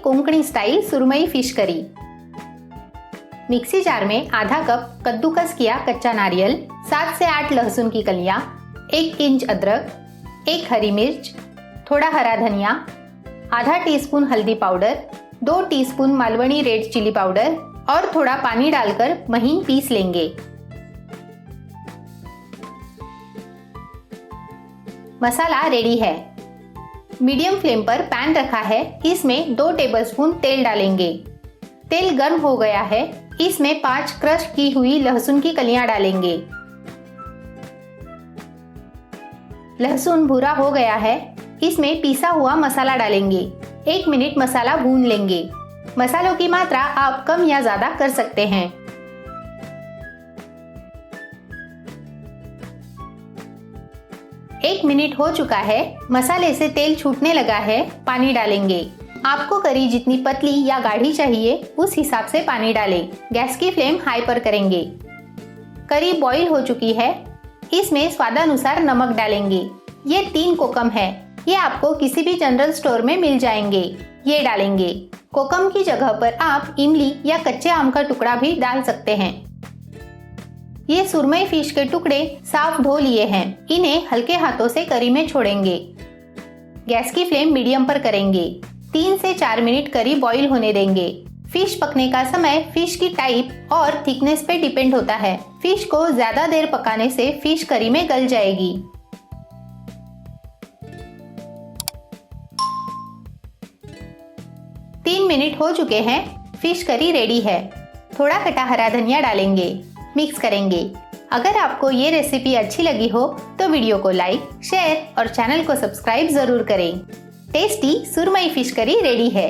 Konkani style सुरमई fish curry. Mixie jar में आधा कप कद्दूकस किया कच्चा नारियल, 7 से 8 लहसुन की कलियां, 1 इंच अदरक, 1 हरी मिर्च, थोड़ा हरा धनिया, आधा टीस्पून हल्दी powder, 2 teaspoon Malvani red chilli powder और थोड़ा पानी डालकर महीन पीस लेंगे। मसाला रेडी है। मीडियम फ्लेम पर पैन रखा है, इसमें 2 टेबलस्पून तेल डालेंगे। तेल गर्म हो गया है, इसमें 5 क्रश की हुई लहसुन की कलियां डालेंगे। लहसुन भूरा हो गया है, इसमें पीसा हुआ मसाला डालेंगे। 1 मिनट मसाला भून लेंगे। मसालों की मात्रा आप कम या ज्यादा कर सकते हैं। एक मिनट हो चुका है, मसाले से तेल छूटने लगा है, पानी डालेंगे। आपको करी जितनी पतली या गाढ़ी चाहिए उस हिसाब से पानी डालें। गैस की फ्लेम हाई पर करेंगे। करी बॉईल हो चुकी है, इसमें स्वादानुसार नमक डालेंगे। ये 3 कोकम है, ये आपको किसी भी जनरल स्टोर में मिल जाएंगे। ये डालेंगे। कोकम की जगह पर आप इमली या कच्चे आम का टुकड़ा भी डाल सकते हैं। ये सुरमई फिश के टुकड़े साफ धो लिए हैं, इन्हें हल्के हाथों से करी में छोड़ेंगे। गैस की फ्लेम मीडियम पर करेंगे। 3 से 4 मिनट करी बॉईल होने देंगे। फिश पकने का समय फिश की टाइप और थिकनेस पे डिपेंड होता है। फिश को ज्यादा देर पकाने से फिश करी में गल जाएगी। तीन मिनट हो चुके हैं, फिश करी रेडी है। थोड़ा कटा हरा धनिया डालेंगे, मिक्स करेंगे। अगर आपको ये रेसिपी अच्छी लगी हो तो वीडियो को लाइक, शेयर और चैनल को सब्सक्राइब जरूर करें। टेस्टी सुरमई फिश करी रेडी है।